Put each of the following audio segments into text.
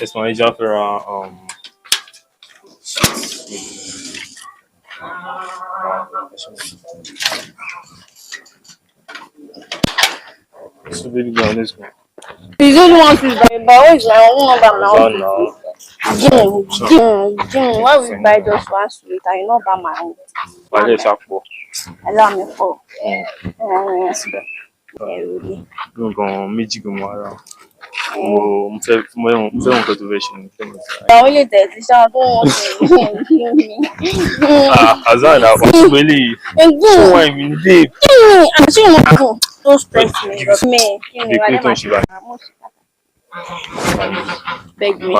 Yes, my Jaffer. So baby girl, let's go. You just want to buy, but what's my own number now? Jim, why we buy just one sweet? I know about my own. Why let's have four? Allow me for. Go méjì go mara. Mo fẹ́ nǹkan tó fẹ́ ṣe ní fẹ́ mi. I only that is I don't want to. Azana, what's really? So why me dey? I'm sure you want to. Don't stress me. The Clinton Shiva. Beg me.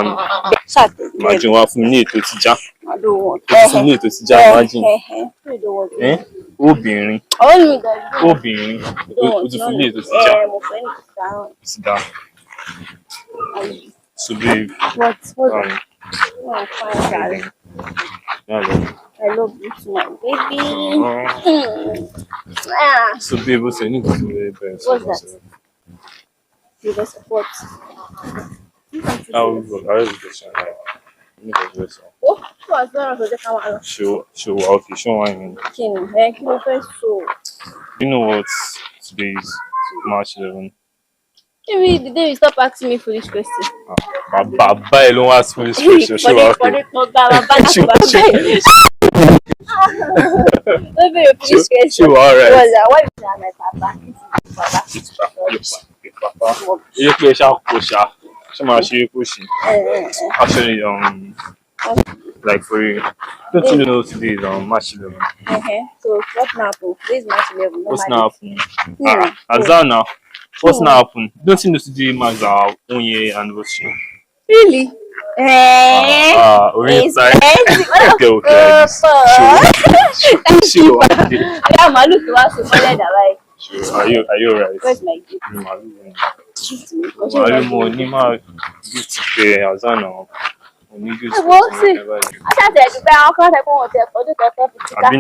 Saturday. Imagine wá fún mi ní ètò ti já. I don't want. Fún mi ní ètò ti já, imagine. I don't want. Obìnrin. Obìnrin. O ti fún mi ní ètò ti já. Ti dá. So babe. What? Oh, fine, darling. Yeah, I love you too, my baby. So babe, what's any good way best? What's that? Give us support. I will go. I will go. Oh, what's that? Show. Okay, show why me. Thank you, first so. You know what? Today is March 11. Maybe the day you stop asking me foolish questions. Baba alone ask foolish questions. Show okay. Show alright. Why is that my papa? Papa. You play sharp pusher. Actually, like for you. Don't you know today is March 11? So what now happen? Today is March 11. What's now happen? Azana. What's now happen? Don't you know today marks our 1 year anniversary? Really? Oriental. Okay. Sure. I'm a look to us to follow that way. Sure. Are you right? Where's my gift? Azana. I mean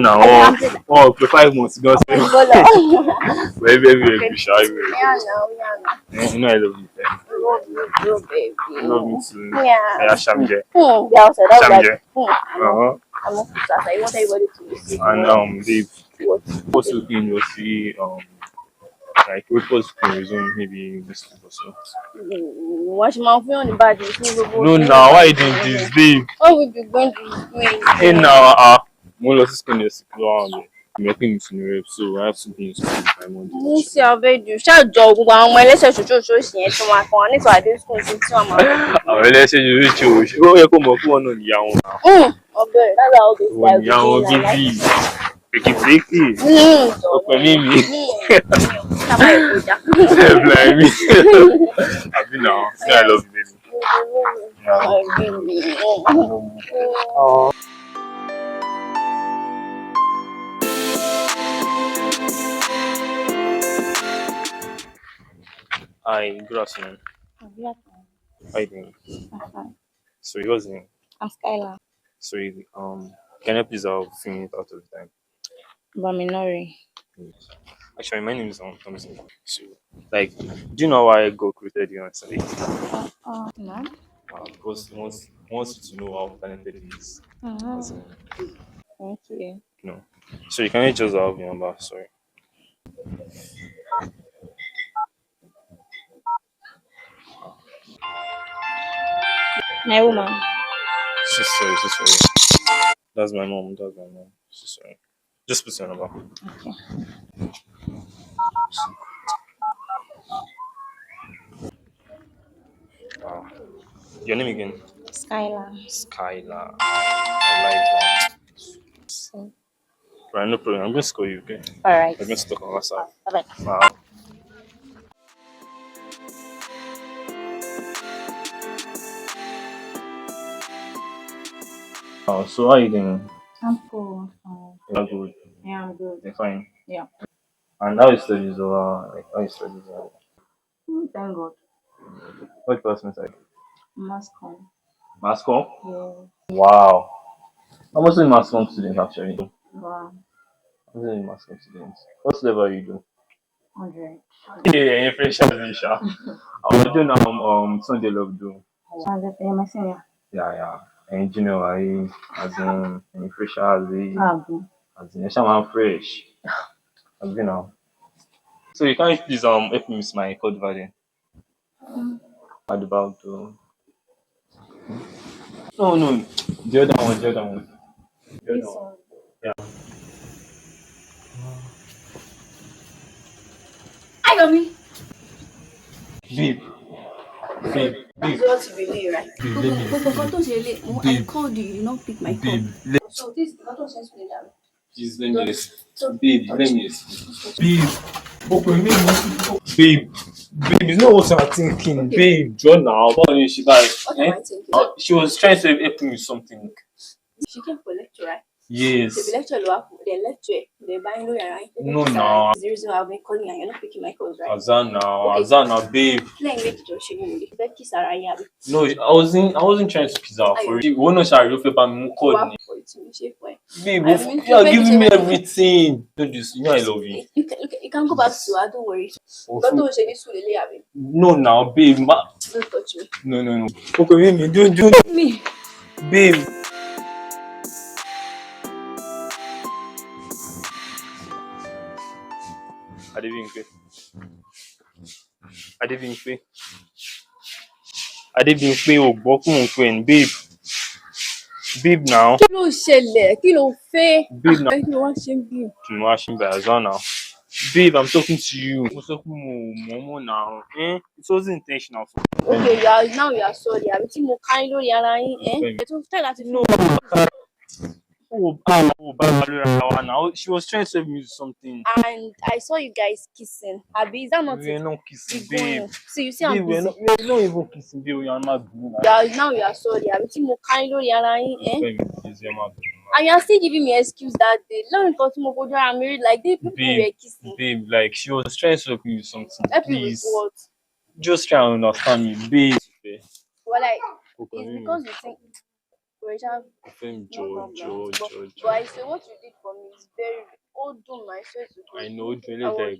now, 5 months ago. Baby, you know I love you. Baby. I love you too. Yeah. Shamje. Yeah, so that's Shamje. I'm not I want everybody to see. And babe, what's looking you'll see like what was resume maybe this week or so. Watch my phone on the bad. No, now why you doing this, babe? What will be going to do? Hey now, more or less going to making it in Europe, so I have to be in school by Monday. You see, I bet you shall jog one when let's show to my phone. It's why this school is so much. Let's say you reach you. Oh, you come up one on the young. Okay, that's how this one young baby. Picky. Open me. Blame me. I've been now. I love you, baby. Oh. Hi, good afternoon. How you doing? I'm fine. So what's your name? I'm Skyla. So can you please have 5 minutes out of the time? Baminori. Yes. Actually, my name is Tomzy. So, like, do you know why God created you on Sunday? No. Because He wants you to know how talented He is. Thank you. No. So you can just have your number. Sorry. My woman. So sorry. That's my mom. So sorry. Just put your number. Okay. Your name again? Skyla. I like that. Right, no problem. I'm going to call you, okay? Alright. I'm going to talk on WhatsApp. Alright. Wow. So how are you doing? I'm cool. You're good. Yeah, I'm good. You're fine. Yeah. And how is studies over? Like how is studies over? Thank God. What department are you? Mascom. Mascom? Yeah. Wow. I'm also a Mascom student actually. Wow. I'm also a Mascom student. What level are you doing? 100. Yeah, you're fresh as you, Sha. I'm doing Sunday love do. You're my senior. Yeah. And you know, as in fresh as in someone fresh. As you know. So you can please help me with my code value. What about no, the other one. The other This one. one. Yeah. I got me. Babe, babe, This babe, is what you believe, right? babe, let me I babe, called you, you not pick my call. babe, So this is the photo sense me that. please let me babe, let me babe. Okay, babe, babe, it's not what I'm thinking. Okay. Babe, John now. What is she like? What am I thinking? She was trying to help me with something. She came for lecture, right? Yes. The lecture they lecture, they buying low right? No, now. Is the reason why I've been calling and you're not picking my calls, right? Azana, babe. Let me make it your schedule. That kiss Araya. No, I wasn't trying to kiss her for it. One no shall real paper me call. For it to shape way. Babe, I mean, you are paper giving me shape. everything. Don't you know I love you. You can go back to her, don't worry. But don't say this will lay away. No, now, babe. Don't touch me. No. Okay, me, don't, Me. babe. Adebimpe, Adebimpe, Adebimpe, ò gbọ́ pé òun pè ní babe now, Kí ló ṣẹlẹ̀? Kí ló fẹ́? babe now. Kí ló wá ṣe ń bí? Kí ni wàá ṣe ń bẹ̀rẹ̀ Azan now? Babe, I'm talking to you. Mo sọ pé mo ò mọ̀ now. It wasn't intentional for me. Okay, now you are sorry. Àbí tí mo ká yín lórí ara yín, ẹ̀ tó tẹ̀ láti fi. Oh, now. She was trying to tell me something. And I saw you guys kissing. Abi, is that not We're it? not kissing, Be going. babe. See, you see, I'm Babe, we're busy. not even kissing, babe. We are not doing that. Now you are sorry. Àbí tí mo ká yín lórí ara yín, Please, you're not doing And you are still giving me excuse that day. Lẹ́yìn nǹkan tí mo fojú ara mi rí, like the people that. were kissing. Babe, like she was trying to help me with something. Help you with Please, what? just try and understand me, babe. Well, like, Okay, it's because you think we have George. But I say what you did for me is very old do my swear to God. I know,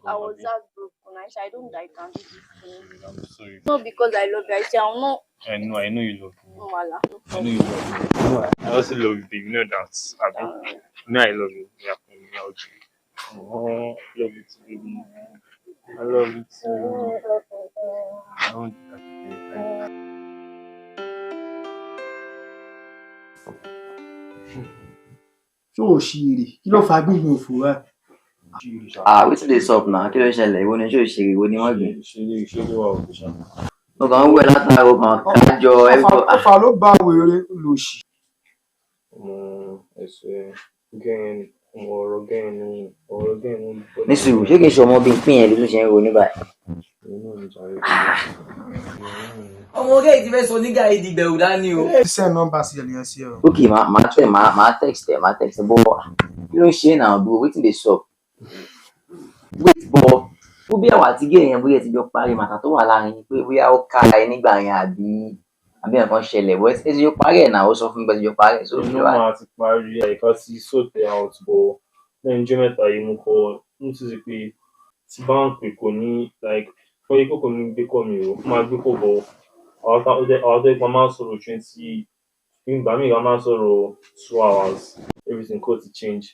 I was heartbroken. I don't like can do this thing. I'm sorry. Not because I love you. I say I'm not. I know you love me. No, wala. I know you love me. No, I also love you, babe. You know that. You know I love you. Yeah, I love you. Oh, love you too, baby. I love you too. I want that. ṣó o ṣìrì kí ló fa gbígbìn òfò rẹ. Wetin dey sup na? Kí ló ṣẹlẹ̀? Èwo ni ṣé òṣèré? Èwo ni wọ́n gbìn? Ṣé wà òkè ṣá? Mo kàn ń wẹ̀ látàárọ̀ kan kájọ ẹ̀fọ́. ọfà ló bá wèrè lòṣì. Ẹsẹ̀ ọ̀rọ̀ gẹ́yìn. Ní sùúrù, ṣé kìí ṣe ọmọ bíi pín yẹn ló tún ṣe ń ronú báyìí? Ọmọ oge yìí ti fẹ́ sọ nígà yìí di gbẹ̀rù dání o. send nọ́mbà sí ẹnìyẹn sí ẹ o. Ok, máa text ẹ̀ bọ́ kí ló ń ṣe náà bro? Wetin dey sup? Wait bọ̀ ó bí àwọn àti gé yẹn bóyá ti jọ parí màtà tó wà láàrin yín pé bóyá ó ká ẹ nígbà yẹn àbí nǹkan ṣẹlẹ̀ bọ́ ẹ ti jọ parí ẹ̀ náà ó sọ fún mi pé ẹ ti jọ parí ẹ̀ sórí Inú máa ti parí àyíká sí sóòtẹ̀ out bọ̀ lẹ́yìn ọjọ́ mẹ́ta yìí mo kọ́ ń tún sí pé tí bá ń pè kò ní like fún ikú kò ní gbé kọ́ mi o ó máa gbé kọ́ bọ̀ àwọn tó ipa máa ń sọ̀rọ̀ 20 ìgbà míì ká máa ń sọ̀rọ̀ 2 hours everything kò ti change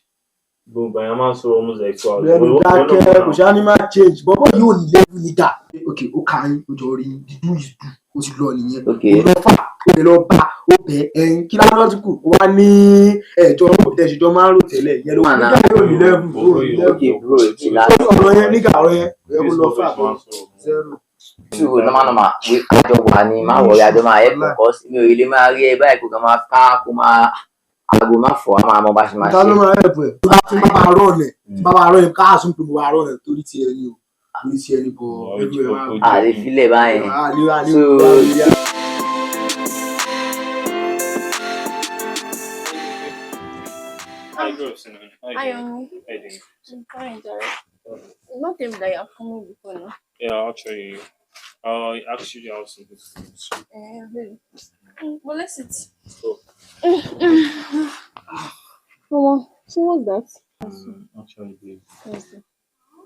gbogbo àyàn máa ń sọ̀rọ̀ almost like 2 hours. lẹ́nu dákẹ́ kò ṣáà ní máa change bọ́bọ́ yóò ní level nígà. ok ó kà yín ó jọ rí dídú ìdú ó ti lọ nìyẹn. ó lọ fà ó lè lọ bá ó bẹ ẹyin kí lásán ti kù wá ní ẹjọ́ ìtẹ̀síjọ́ máa ń rò tẹ́lẹ̀ yẹn ló nígà yóò ní level ọ̀rọ̀ yẹn nígà ọ̀rọ̀ yẹn ó lọ fà zero. True, normal. Àjọ wà ní máa wọ̀ àjọ máa ẹ̀ kọ̀ọ̀kọ́ sí mi ò ilé máa rí ẹ báyìí kò kàn máa ká kó máa aago máa fọ̀ á máa mọ bá ṣe máa ṣe. ìta ló máa ẹ̀ bọ̀ ẹ̀ tí bàbá rọ̀ nẹ̀ káàsùn pé mo wà rọ̀ nẹ̀ torí ti ẹni o torí ti ẹni bọ̀ ẹgbẹ́ ẹ̀ máa. Àlè filẹ̀ báyẹn. I'm fine, Derek. It's not him that you're coming before now. Yeah, actually, I actually have some questions. Really? Well, let's sit. So, Come on. So what's that? actually, babe, What's that?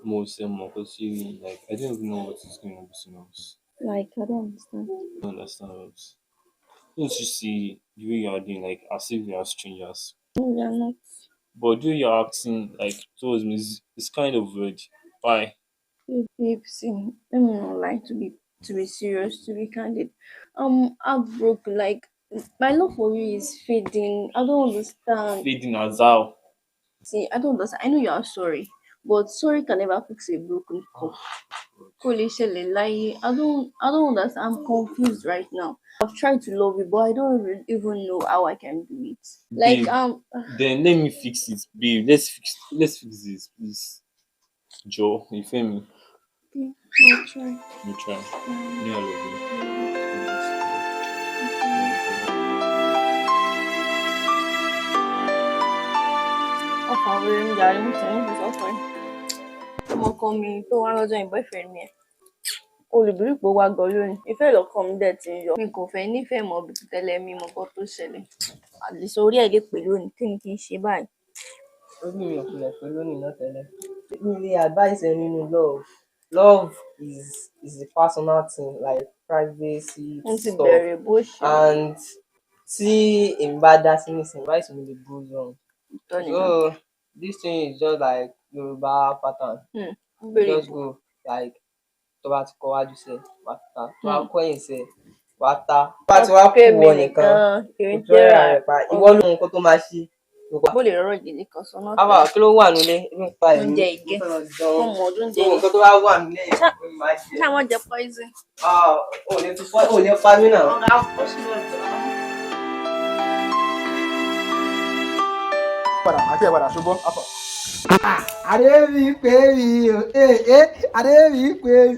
most like I don't even know what is going on between us. Like, I don't understand. I don't understand us. Don't you see the way you are doing, like as if we are strangers? No, you're not. But the way you're acting like towards me is kind of weird. Why? Babe, see, let me not lie to be serious, to be candid. I'm broke. Like my love for you is fading. I don't understand. Fading as how? See, I don't understand. I know you are sorry, but sorry can never fix a broken cup. Kò lè ṣẹlẹ̀ láyé. I don't understand. I'm confused right now. I've tried to love you, but I don't even know how I can do it. Like Babe, then let me fix it, babe. Let's fix this, please. Joe, you feel me? okay, I'll try. You try. Um, Me, I love you. ọkọ àwọn eré ń yarí nítorí mo sọ fún ẹ. Ọmọkọ mi tó wá lọ́jọ́ yẹn boyfriend mi ẹ̀. Olùbírí pé ó wá gan lónìí. Ìfẹ́ lọ́kàn mi dẹ̀ ti ń yọ. Mi kò fẹ́ nífẹ̀ẹ́ mọ́ bí ti tẹ́lẹ̀ mi mọ̀ nǹkan tó ṣẹlẹ̀. Àdìsọ orí ẹ̀ lè pè lónìí. Kí ni kí n ṣe báyìí? Orí mi ò kulẹ̀ pé lónìí náà tẹ́lẹ̀. Mi lè advice ẹ nínú love. Love is a personal thing, like privacy Mo ti stuff. bẹ̀rẹ̀ bó ṣe. And tí èmi bá dá sí nísìnyí, advice mi lè go wrong. Ìtọ́ nìkan. So this thing is just like Yoruba pattern. Bèrè Just go like tó bá ti kọ wájú sẹ wá ta, tó bá kọ ẹ̀yìn sẹ wá ta. Tó bá ti wá kú ìwọ nìkan, kò tó rẹ̀ rẹ̀ pa. Ìwọ ló mọ nǹkan tó máa ṣe. bó lè rọrọ gidi kan sọ náà. Bàbá kí ló wà nílé? Ebi ń pa ẹ̀mí. Oúnjẹ ìgé. Ọmọ ọdún jẹ Gbogbo nǹkan tó bá wà nílé yẹn ló máa ṣe. ṣé àwọn jẹ poison. Ò ní pa mí náà. ọ̀gá ó sì lọ jọ. Padà àti ẹ̀ padà ṣùgbọ́n afọ. Adebimpe mi o Adebimpe mi.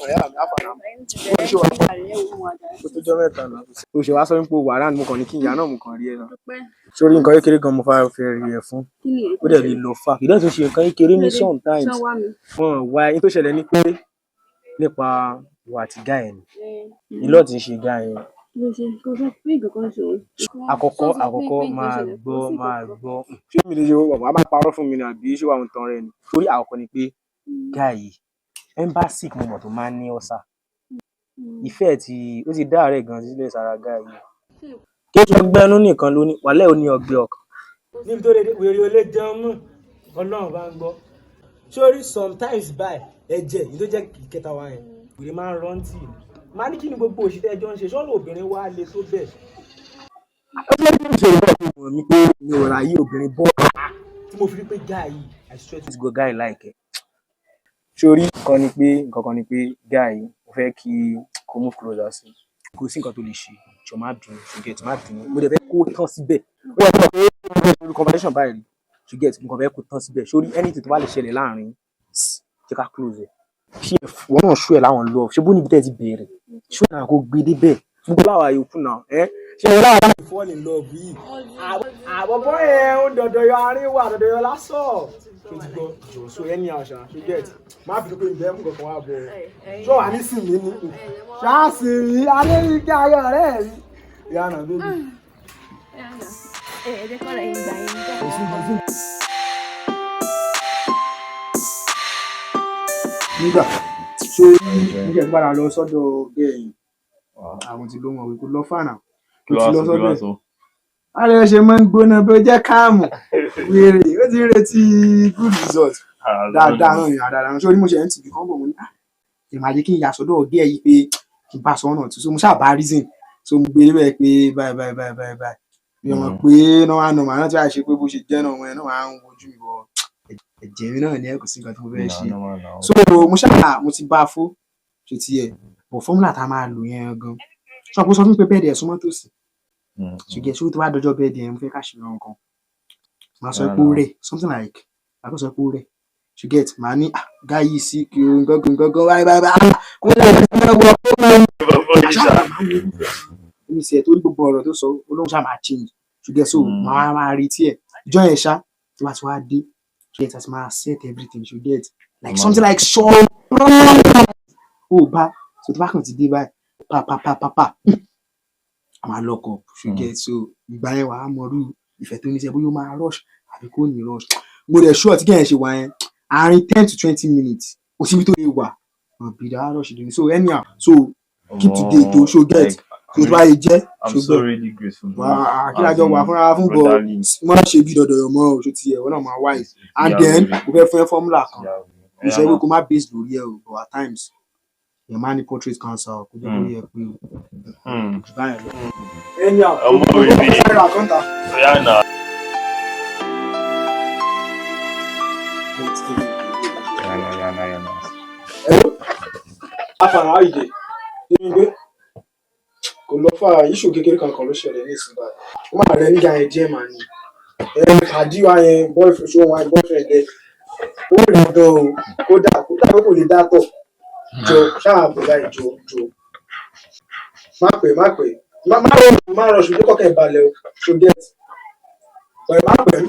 Ọ̀rẹ́ mi àfààná. Ó ṣe wá ó tó jọ́ mẹ́ta náà. O ṣe wá sọ wípé o wà ráàánú mo kàn ní kí ìyá náà mo kàn rí ẹ náà. Sórí nǹkan kékeré gan mo fẹ́ rí ẹ fún. Ó dẹ̀ lè lọ fà. Kì í dẹ̀ tún ṣe nǹkan kékeré ní sometimes. Wá ẹni tó ṣẹlẹ̀ ní pé nípa ìwà àti guy ẹ̀ ni. Ìlọ́ ti ń ṣe guy ẹ̀. Àkọ́kọ́ máa gbọ́. Ṣé mi lè ṣe owó bàbá máa parọ́ fún mi ni àbí ṣé wàá ń tan rẹ ni? Torí àkọ́kọ́ ni pé guy yìí embassy mo mọ̀ tó máa ń ní ọ̀sà. Ìfẹ́ ó ti dá àárẹ̀ gan sílẹ̀ sára guy yìí. Kí ó ṣe ọgbẹ́ ẹnu nìkan ló ní wàhálà ò ní ọgbẹ́ ọkàn. Níbi tó lè wèrè olè jẹun mọ́ Ọlọ́run bá ń gbọ́. Sórí sometimes báyìí ẹ̀jẹ̀ yìí tó jẹ́ ìkẹta wa yẹn wèrè máa ń rántí. Màá ní kí ni gbogbo òṣìṣẹ́ ẹjọ́ ń ṣe ṣọ́nà obìnrin wá le tó bẹ́ẹ̀. Ó fẹ́ bí ìṣòro náà tó mọ̀ mí pé mi ò ráyè obìnrin bọ́ tí mo fi rí pé guy yìí I swear to God guy like ẹ̀. Sórí nǹkan kan ni pé guy yìí mo fẹ́ kí kó move closer sí i. Kò sí nǹkan tó lè ṣe jọ má bínú ṣùgẹ́t má bínú mo dẹ̀ fẹ́ kó tán síbẹ̀. Ó yẹ kí wọ́n pé ó conversation báyìí ṣùgẹ́t nǹkan fẹ́ kó tán síbẹ̀. Sórí anything tó bá lè ṣẹlẹ̀ láàrin jẹ́ ká close ẹ̀. Ṣé wọ́n náà ṣú ẹ̀ láwọn love ṣé bó níbi tẹ́ ti bẹ̀rẹ̀ ṣú ẹ̀ náà kó gbé débẹ̀ gbogbo láwa yòókù náà ṣé wọ́n láwa láti fall in love yìí. Àbọ̀bọ̀ yẹn ó dọ̀dọ̀ yọ àárín wa dọ̀dọ̀ yọ lásọ̀. Ṣé ti gbọ́ jọ so ẹni àṣà ṣe get má fi pé ìbẹ́ fún kankan wà bọ̀ ṣọ́ wà ní sìn mí ní ṣáàṣì rí Adébímpé ayọ̀ rẹ̀ rí ìyànà bébí. ẹ̀ẹ́dẹ́ kọ́ lẹ́yìn ìgbà yẹn. Nígbà tó ní kẹ́ gbára lọ sọ́dọ̀ gẹ̀yìn àwọn ti ló wọn wípé lọ fànà kò ti lọ sọ́dọ̀ ẹ̀. Ààrẹ ṣe máa ń gbóná bí ó jẹ́ káàmù wèrè ó ti ń retí good result dáadáa náà yàn dáadáa sórí mo ṣe ń tìbí kán bọ̀ mo ní ìmàjẹ kí n yà sọ́dọ̀ ọ̀gẹ́ ẹ̀ yìí pé kí n bá sọ ọ̀nà tó so mo ṣáà bá reason so mo gbé bẹ́ẹ̀ pé báyìí mi ò mọ̀ pé normal náà tí wàá ṣe pé bó ṣe jẹ́ náà wọn náà máa ń wojú mi bọ̀ ẹ̀jẹ̀ mi náà ní ẹ̀ kò sí nǹkan tí mo fẹ́ ṣe so mo ṣáà mo ti bá a fó ṣe ti ẹ̀ bọ̀ fọ́múlà tá a máa lò yẹn gan ṣọ́n kó sọ fún mi pé bẹ́ẹ̀ dẹ̀ súnmọ́ tòsí ṣùgbọ́n ṣé tó bá dọjọ́ bẹ́ẹ̀ dẹ̀ mo fẹ́ ká ṣe lọ́wọ́ kan màá sọ pé ó rẹ̀ something like màá sọ pé ó rẹ̀ you get màá ní guy yìí sí kí o gangan báyìí kó lè wọ mi sì ẹ̀ torí gbogbo ọ̀rọ̀ tó sọ olóhùn ṣáà máa change you get so máa retí ẹ̀ ìjọ yẹn ṣá tí wàá ti wá dé you get as máa set everything you get like something like sure ó bá so tó bá kàn ti dé báyìí pa máa lock up you get so ìgbà yẹn wàá mọrú ìfẹ́ tó ní sẹ́ bóyá ó máa rush àbí kò ní rush mo dẹ̀ sure tí kẹ́hìn ṣe wà yẹn àárín 10 to 20 minutes kò síbi tó lè wà bí dáa rush dé so anyhow so keep to date o so get So tó bá yẹ jẹ́ I'm so really grateful. kí lájọ wà fúnra fún bọ̀ má ṣe bí dọ̀dọ̀ mọ́ o tó ti yẹ wọ́n náà máa wáyé and then mo fẹ́ fún ẹ fọ́múlà kan ìṣẹ́ pé kó má base lórí ẹ o but at times yẹn máa ní portrait cancer kó jẹ́ kó yẹ pé báyìí lọ. ẹni ọmọ rẹ bí ọyá náà. Afara ìdè nínú gbé kò lọ fà iṣu kékeré kankan ló ṣẹlẹ̀ ní ìsìn báyìí ó máa rẹ nígbà yẹn díẹ̀ màá ní àdíwá yẹn boyfriend ṣó wọn boyfriend ẹ ó rẹ gan o kódà pé kò lè dátọ̀ jọ ṣáà bọ̀dá ìjọ má rọ ṣùgbọ́n kọ́kẹ́ balẹ̀ o ṣó get ọ̀rẹ́ má pẹ́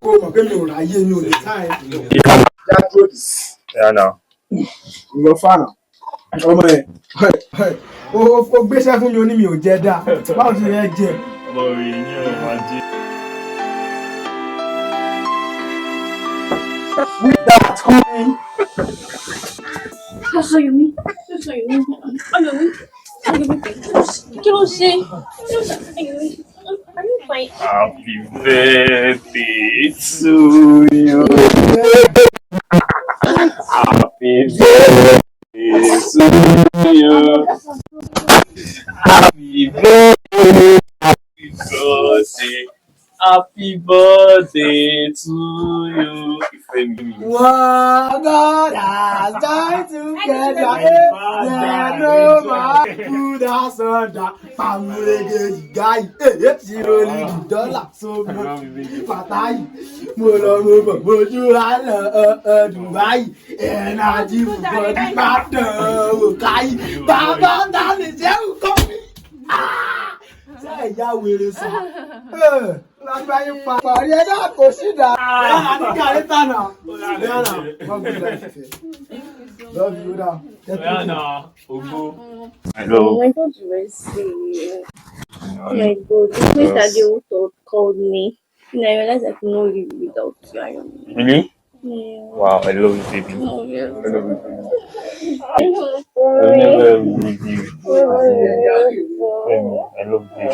kó mọ̀ pé mi ò ráyè mi ò lè táyà ìwọ fànà ọmọ ẹ ó gbéṣẹ́ fún mi ó ní mi ò jẹ dáa báwo ṣe yẹ jẹ. ọmọ rẹ ní ọ̀rọ̀ máa jẹ. With that coming. Ayọ̀mí kí ló ṣe? Happy birthday to you. Happy birthday to you. Happy birthday. Happy birthday to you. One God has died together. There no man put us under. Pamulege guy. It's rolling dollar. So Patai. Molo Moju Ala Dubai. Energy for the matter. Guy. Baba Dan is you coming. Say ya wèrè sọ. Láti báyìí pa. Pàrí ẹ náà kò sí dà. Ní kàríta náà. Rihanna, wọ́n gbé láti fẹ́. Love you now. Rihanna, Ogo. Oh my God, you were saying. Oh my God, the place that they also called me. And I realized I could not live without you. Really? Yeah. Wow, I love you, baby. Oh, yeah. I love you, baby. I'm I'll sorry. never leave you. Oh, I love you.